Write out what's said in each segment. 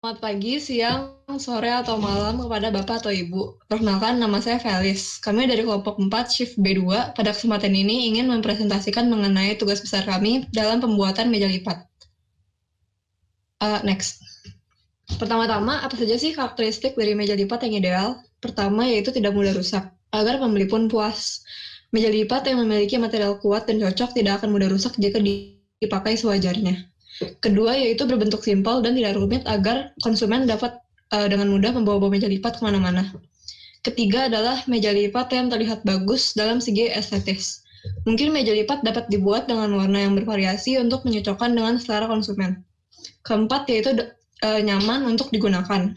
Selamat pagi, siang, sore, atau malam kepada Bapak atau Ibu. Perkenalkan, nama saya Felis. Kami dari kelompok 4, Shift B2, pada kesempatan ini ingin mempresentasikan mengenai tugas besar kami dalam pembuatan meja lipat. Next. Pertama-tama, apa saja sih karakteristik dari meja lipat yang ideal? Pertama, yaitu tidak mudah rusak, agar pembeli pun puas. Meja lipat yang memiliki material kuat dan cocok tidak akan mudah rusak jika dipakai sewajarnya. Kedua, yaitu berbentuk simpel dan tidak rumit agar konsumen dapat dengan mudah membawa meja lipat kemana-mana. Ketiga adalah meja lipat yang terlihat bagus dalam segi estetis. Mungkin meja lipat dapat dibuat dengan warna yang bervariasi untuk menyocokkan dengan selera konsumen. Keempat, yaitu nyaman untuk digunakan.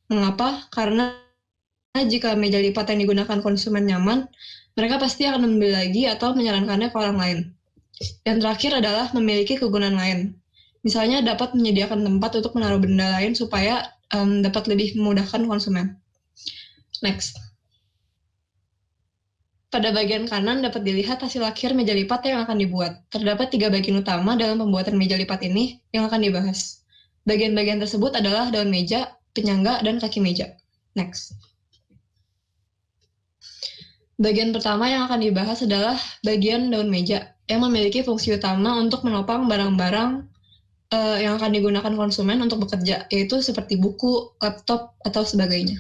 Mengapa? Karena jika meja lipat yang digunakan konsumen nyaman, mereka pasti akan membeli lagi atau menyarankannya ke orang lain. Yang terakhir adalah memiliki kegunaan lain. Misalnya dapat menyediakan tempat untuk menaruh benda lain supaya dapat lebih memudahkan konsumen. Next. Pada bagian kanan dapat dilihat hasil akhir meja lipat yang akan dibuat. Terdapat 3 bagian utama dalam pembuatan meja lipat ini yang akan dibahas. Bagian-bagian tersebut adalah daun meja, penyangga, dan kaki meja. Next. Bagian pertama yang akan dibahas adalah bagian daun meja yang memiliki fungsi utama untuk menopang barang-barang yang akan digunakan konsumen untuk bekerja, yaitu seperti buku, laptop, atau sebagainya.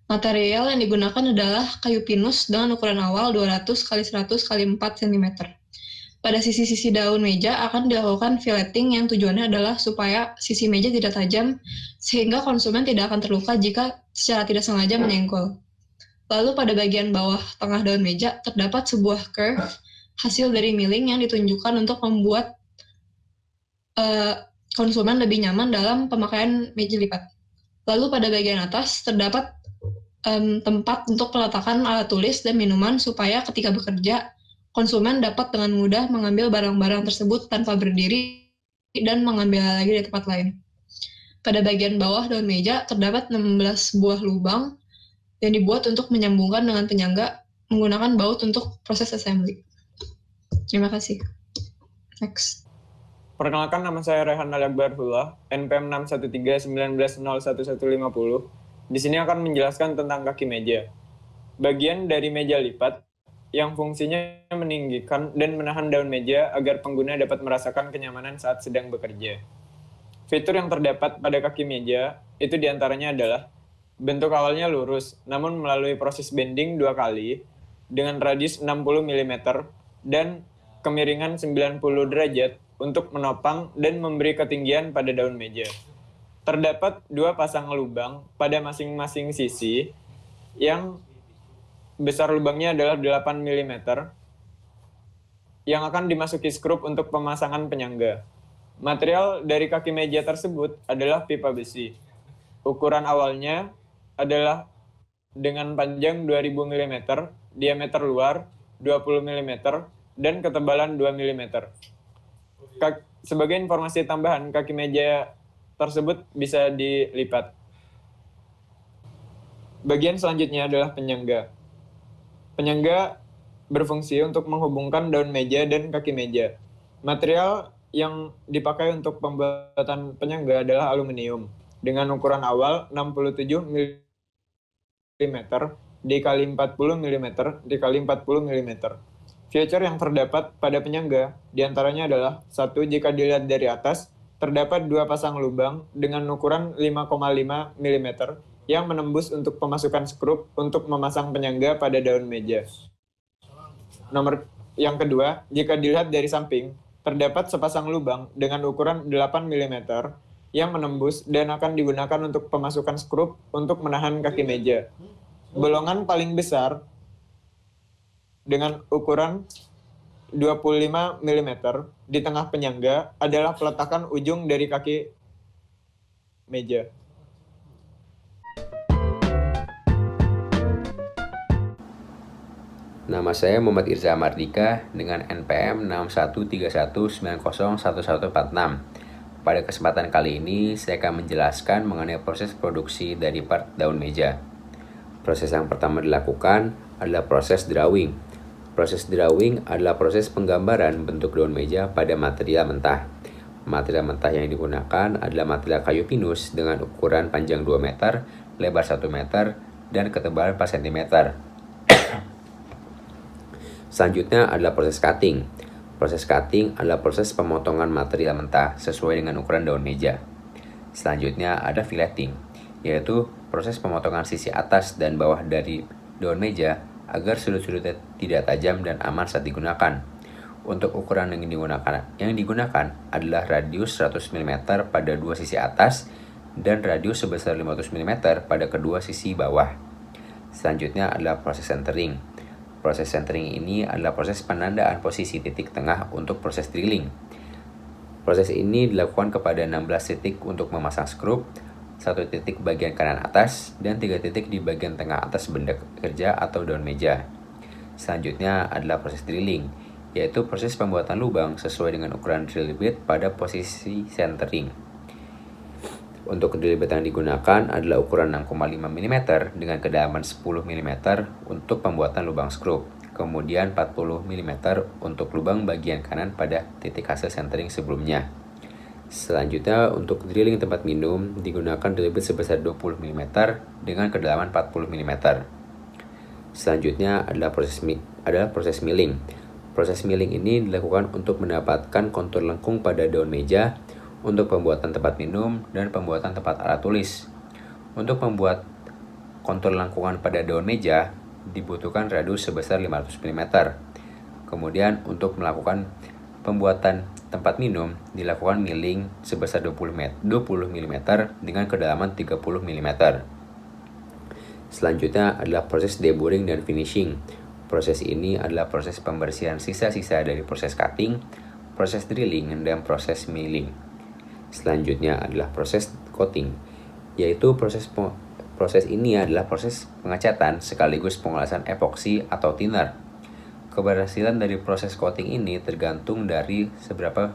Material yang digunakan adalah kayu pinus dengan ukuran awal 200 x 100 x 4 cm. Pada sisi-sisi daun meja akan dilakukan filleting yang tujuannya adalah supaya sisi meja tidak tajam, sehingga konsumen tidak akan terluka jika secara tidak sengaja menyenggol. Lalu pada bagian bawah tengah daun meja terdapat sebuah curve hasil dari milling yang ditunjukkan untuk membuat konsumen lebih nyaman dalam pemakaian meja lipat. Lalu pada bagian atas terdapat tempat untuk peletakan alat tulis dan minuman supaya ketika bekerja, konsumen dapat dengan mudah mengambil barang-barang tersebut tanpa berdiri dan mengambil lagi di tempat lain. Pada bagian bawah daun meja terdapat 16 buah lubang yang dibuat untuk menyambungkan dengan penyangga menggunakan baut untuk proses assembly. Terima kasih. Next. Perkenalkan, nama saya Rehan Aliakbarullah, NPM 61319011150. Di sini akan menjelaskan tentang kaki meja. Bagian dari meja lipat yang fungsinya meninggikan dan menahan daun meja agar pengguna dapat merasakan kenyamanan saat sedang bekerja. Fitur yang terdapat pada kaki meja itu diantaranya adalah bentuk awalnya lurus, namun melalui proses bending 2 kali dengan radius 60 mm dan kemiringan 90 derajat untuk menopang dan memberi ketinggian pada daun meja. Terdapat 2 pasang lubang pada masing-masing sisi yang besar lubangnya adalah 8 mm yang akan dimasuki skrup untuk pemasangan penyangga. Material dari kaki meja tersebut adalah pipa besi. Ukuran awalnya adalah dengan panjang 2000 mm, diameter luar 20 mm, dan ketebalan 2 mm. Sebagai informasi tambahan, kaki meja tersebut bisa dilipat. Bagian selanjutnya adalah penyangga. Penyangga berfungsi untuk menghubungkan daun meja dan kaki meja. Material yang dipakai untuk pembuatan penyangga adalah aluminium dengan ukuran awal 67 mm dikali 40 mm dikali 40 mm. Feature yang terdapat pada penyangga diantaranya adalah 1. Jika dilihat dari atas, terdapat 2 pasang lubang dengan ukuran 5,5 mm yang menembus untuk pemasukan skrup untuk memasang penyangga pada daun meja. Yang kedua, jika dilihat dari samping, terdapat sepasang lubang dengan ukuran 8 mm yang menembus dan akan digunakan untuk pemasukan skrup untuk menahan kaki meja. Bolongan paling besar dengan ukuran 25 mm di tengah penyangga adalah peletakan ujung dari kaki meja. Nama saya Muhammad Irza Mardika dengan NPM 6131901146. Pada kesempatan kali ini, saya akan menjelaskan mengenai proses produksi dari part daun meja. Proses yang pertama dilakukan adalah proses drawing. Proses drawing adalah proses penggambaran bentuk daun meja pada material mentah. Material mentah yang digunakan adalah material kayu pinus dengan ukuran panjang 2 meter, lebar 1 meter, dan ketebalan 4 cm. Selanjutnya adalah proses cutting. Proses cutting adalah proses pemotongan material mentah sesuai dengan ukuran daun meja. Selanjutnya ada filleting, yaitu proses pemotongan sisi atas dan bawah dari daun meja agar sudut-sudutnya tidak tajam dan aman saat digunakan. Untuk ukuran yang digunakan adalah radius 100 mm pada dua sisi atas dan radius sebesar 500 mm pada kedua sisi bawah. Selanjutnya adalah proses centering. Proses centering ini adalah proses penandaan posisi titik tengah untuk proses drilling. Proses ini dilakukan kepada 16 titik untuk memasang skrup, 1 titik bagian kanan atas, dan 3 titik di bagian tengah atas benda kerja atau daun meja. Selanjutnya adalah proses drilling, yaitu proses pembuatan lubang sesuai dengan ukuran drill bit pada posisi centering. Untuk drill bit yang digunakan adalah ukuran 6,5 mm dengan kedalaman 10 mm untuk pembuatan lubang skrup, kemudian 40 mm untuk lubang bagian kanan pada titik hasil centering sebelumnya. Selanjutnya, untuk drilling tempat minum digunakan drill bit sebesar 20 mm dengan kedalaman 40 mm. Selanjutnya adalah proses milling. Proses milling ini dilakukan untuk mendapatkan kontur lengkung pada daun meja untuk pembuatan tempat minum dan pembuatan tempat alat tulis. Untuk membuat kontur lengkungan pada daun meja dibutuhkan radius sebesar 500 mm. Kemudian untuk melakukan pembuatan tempat minum dilakukan milling sebesar 20 mm dengan kedalaman 30 mm. Selanjutnya adalah proses deburring dan finishing. Proses ini adalah proses pembersihan sisa-sisa dari proses cutting, proses drilling, dan proses milling. Selanjutnya adalah proses coating, yaitu proses ini adalah proses pengecatan sekaligus pengelasan epoksi atau thinner. Keberhasilan dari proses coating ini tergantung dari seberapa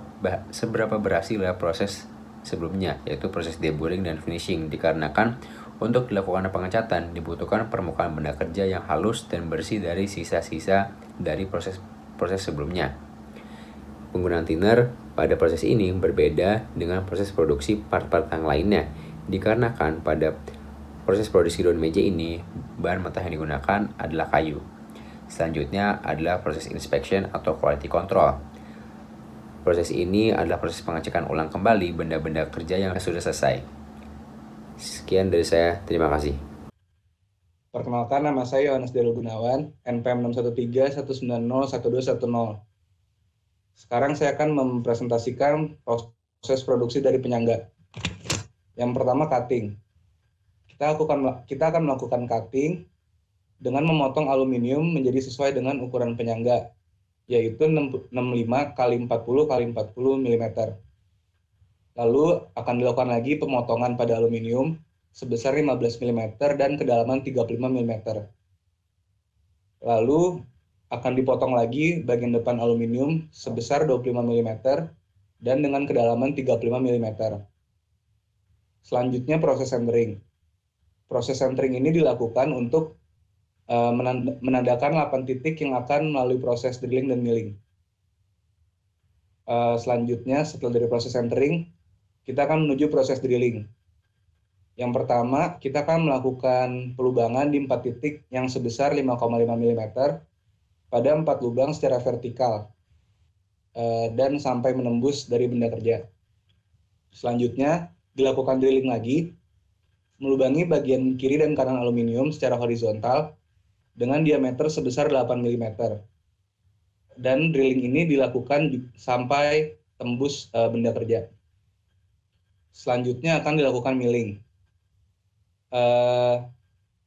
berhasil proses sebelumnya, yaitu proses deburring dan finishing, dikarenakan untuk dilakukan pengecatan dibutuhkan permukaan benda kerja yang halus dan bersih dari sisa-sisa dari proses sebelumnya. Penggunaan thinner pada proses ini berbeda dengan proses produksi part-part yang lainnya, dikarenakan pada proses produksi daun meja ini bahan mentah yang digunakan adalah kayu. Selanjutnya adalah proses inspection atau quality control. Proses ini adalah proses pengecekan ulang kembali benda-benda kerja yang sudah selesai. Sekian dari saya, terima kasih. Perkenalkan, nama saya Yohanes Delo Gunawan, NPM 613190110. Sekarang saya akan mempresentasikan proses produksi dari penyangga. Yang pertama, cutting. Kita akan melakukan cutting dengan memotong aluminium menjadi sesuai dengan ukuran penyangga, yaitu 65 x 40 x 40 mm. Lalu akan dilakukan lagi pemotongan pada aluminium sebesar 15 mm dan kedalaman 35 mm. Lalu akan dipotong lagi bagian depan aluminium sebesar 25 mm dan dengan kedalaman 35 mm. Selanjutnya proses centering. Proses centering ini dilakukan untuk menandakan 8 titik yang akan melalui proses drilling dan milling. Selanjutnya setelah dari proses centering, kita akan menuju proses drilling. Yang pertama, kita akan melakukan pelubangan di 4 titik yang sebesar 5,5 mm pada 4 lubang secara vertikal dan sampai menembus dari benda kerja. Selanjutnya, dilakukan drilling lagi, melubangi bagian kiri dan kanan aluminium secara horizontal dengan diameter sebesar 8 mm. Dan drilling ini dilakukan sampai tembus benda kerja. Selanjutnya akan dilakukan milling.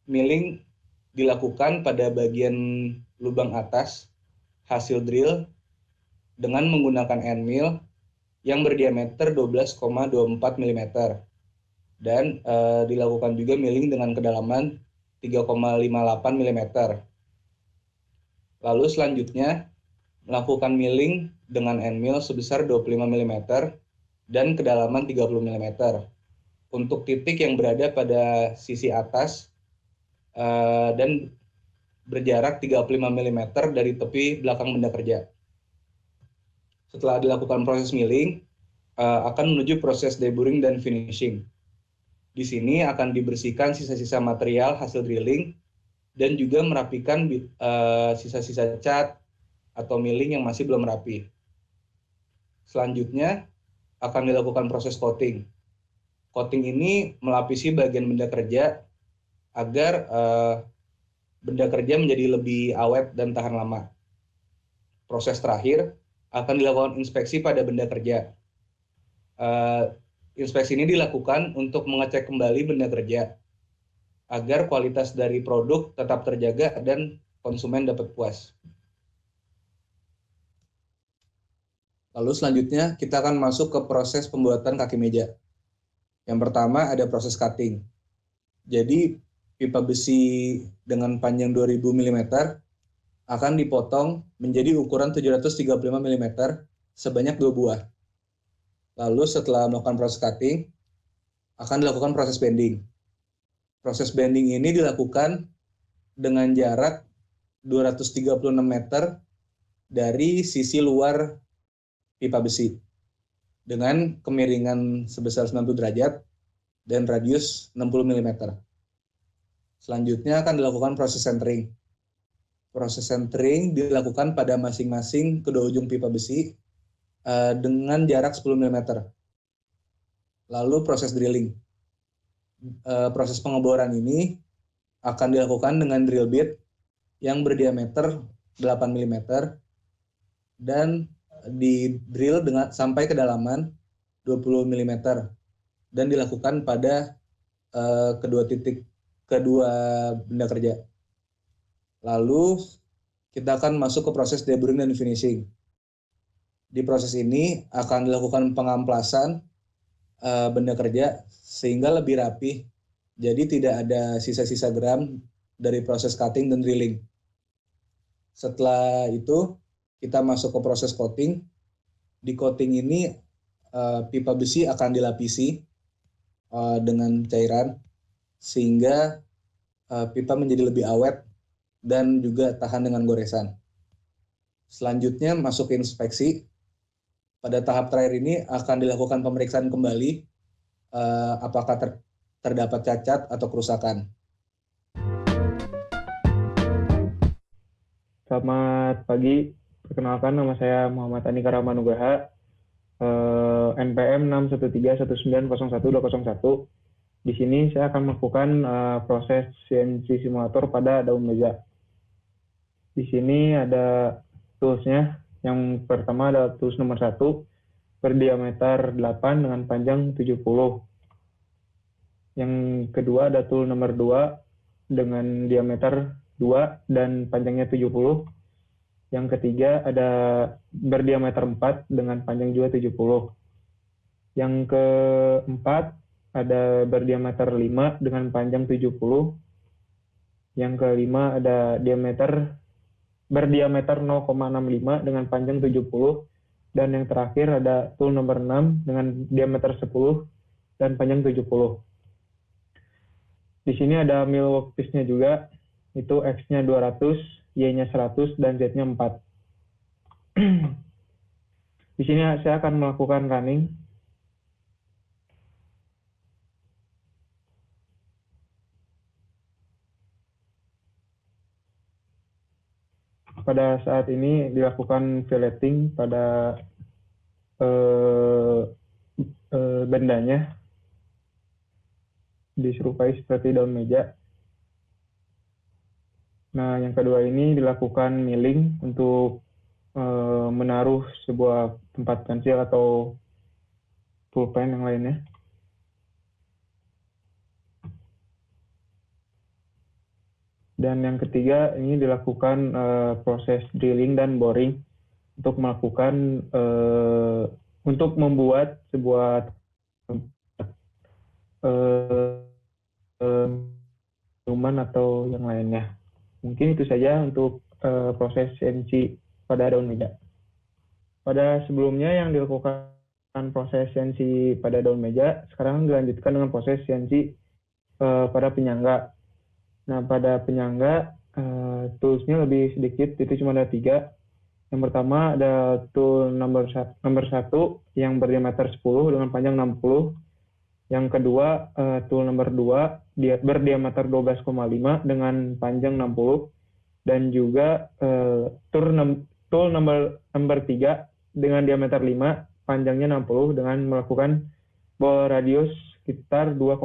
Milling dilakukan pada bagian lubang atas hasil drill dengan menggunakan end mill yang berdiameter 12,24 mm dan dilakukan juga milling dengan kedalaman 3,58 mm. Lalu selanjutnya melakukan milling dengan end mill sebesar 25 mm dan kedalaman 30 mm untuk titik yang berada pada sisi atas dan berjarak 35 mm dari tepi belakang benda kerja. Setelah dilakukan proses milling, akan menuju proses deburring dan finishing. Di sini akan dibersihkan sisa-sisa material hasil drilling dan juga merapikan sisa-sisa cat atau milling yang masih belum rapi. Selanjutnya akan dilakukan proses coating. Coating ini melapisi bagian benda kerja agar benda kerja menjadi lebih awet dan tahan lama. Proses terakhir akan dilakukan inspeksi pada benda kerja. Inspeksi ini dilakukan untuk mengecek kembali benda kerja agar kualitas dari produk tetap terjaga dan konsumen dapat puas. Lalu selanjutnya kita akan masuk ke proses pembuatan kaki meja. Yang pertama ada proses cutting. Jadi pipa besi dengan panjang 2000 mm akan dipotong menjadi ukuran 735 mm sebanyak 2 buah. Lalu setelah melakukan proses cutting, akan dilakukan proses bending. Proses bending ini dilakukan dengan jarak 236 meter dari sisi luar pipa besi dengan kemiringan sebesar 90 derajat dan radius 60 mm. Selanjutnya akan dilakukan proses centering. Proses centering dilakukan pada masing-masing kedua ujung pipa besi dengan jarak 10 mm. Lalu proses drilling. Proses pengeboran ini akan dilakukan dengan drill bit yang berdiameter 8 mm dan di drill sampai kedalaman 20 mm dan dilakukan pada kedua benda kerja. Lalu kita akan masuk ke proses deburring dan finishing. Di proses ini akan dilakukan pengamplasan benda kerja sehingga lebih rapi, jadi tidak ada sisa-sisa geram dari proses cutting dan drilling. Setelah itu kita masuk ke proses coating. Di coating ini pipa besi akan dilapisi dengan cairan sehingga pipa menjadi lebih awet dan juga tahan dengan goresan. Selanjutnya masuk ke inspeksi. Pada tahap terakhir ini akan dilakukan pemeriksaan kembali apakah terdapat cacat atau kerusakan. Selamat pagi, perkenalkan nama saya Muhammad Andika Rahmanugraha, NPM 61319012001. Di sini saya akan melakukan proses CNC simulator pada daun meja. Di sini ada toolsnya. Yang pertama ada tools nomor 1 berdiameter 8 dengan panjang 70. Yang kedua ada tool nomor 2 dengan diameter 2 dan panjangnya 70. Yang ketiga ada berdiameter 4 dengan panjang juga 70. Yang keempat ada berdiameter 5 dengan panjang 70. Yang kelima ada berdiameter 0,65 dengan panjang 70. Dan yang terakhir ada tool nomor 6 dengan diameter 10 dan panjang 70. Di sini ada mill workpiece-nya juga, itu X-nya 200, Y-nya 100, dan Z-nya 4. Di sini saya akan melakukan running. Pada saat ini dilakukan filleting pada bendanya, diserupai seperti daun meja. Nah, yang kedua ini dilakukan milling untuk menaruh sebuah tempat pensil atau pulpen yang lainnya. Dan yang ketiga ini dilakukan proses drilling dan boring untuk melakukan untuk membuat sebuah minuman atau yang lainnya. Mungkin itu saja untuk proses CNC pada daun meja. Pada sebelumnya yang dilakukan proses CNC pada daun meja, sekarang dilanjutkan dengan proses CNC pada penyangga. Nah, pada penyangga toolsnya lebih sedikit, itu cuma ada 3. Yang pertama ada tool nomor 1 yang berdiameter 10 dengan panjang 60. Yang kedua tool nomor 2 berdiameter 12,5 dengan panjang 60. Dan juga tool nomor 3 dengan diameter 5, panjangnya 60 dengan melakukan ball radius sekitar 2,5.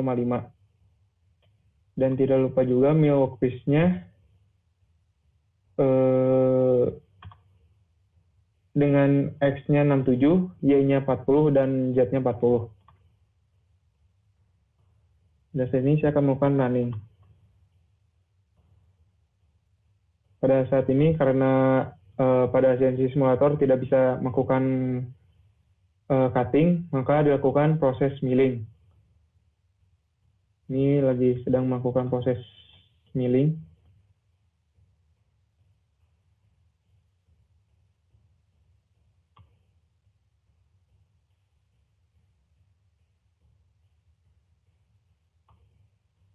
Dan tidak lupa juga mill workpiece-nya dengan X-nya 67, Y-nya 40, dan Z-nya 40. Dan saat ini saya akan melakukan running. Pada saat ini karena pada CNC simulator tidak bisa melakukan cutting, maka dilakukan proses milling. Ini lagi sedang melakukan proses milling.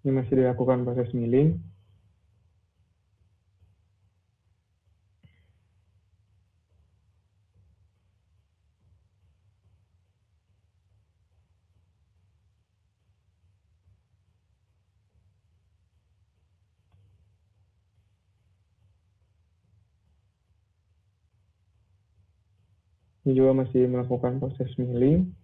Ini masih dilakukan proses milling. Ini juga masih melakukan proses milling.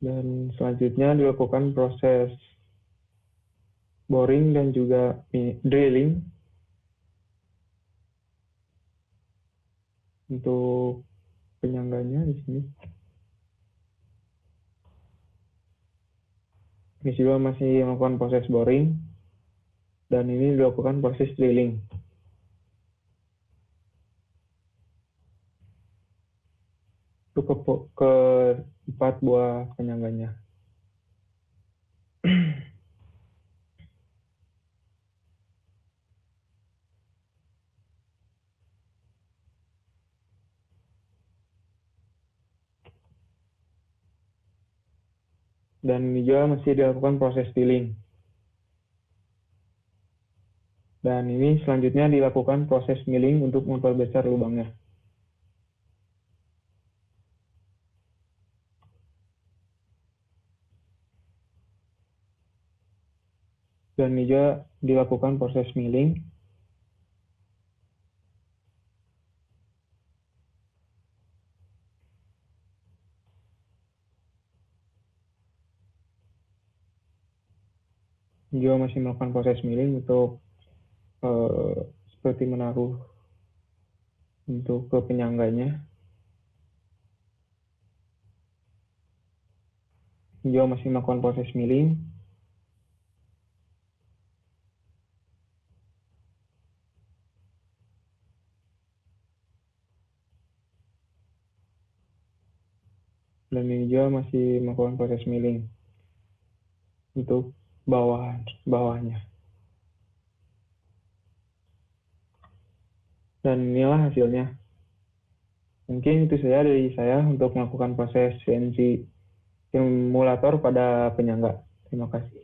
Dan selanjutnya dilakukan proses boring dan juga drilling untuk penyangganya di sini. Ini juga masih melakukan proses boring dan ini dilakukan proses drilling. Untuk ke 4 buah penyangganya. Dan ini juga masih dilakukan proses filling. Dan ini selanjutnya dilakukan proses milling untuk memperbesar lubangnya. Dan ini juga dilakukan proses milling. Ini juga masih melakukan proses milling untuk seperti menaruh untuk ke penyangganya. Ini juga masih melakukan proses milling. Dan ini juga masih melakukan proses milling untuk bawahnya. Dan inilah hasilnya. Mungkin itu saja dari saya untuk melakukan proses CNC simulator pada penyangga. Terima kasih.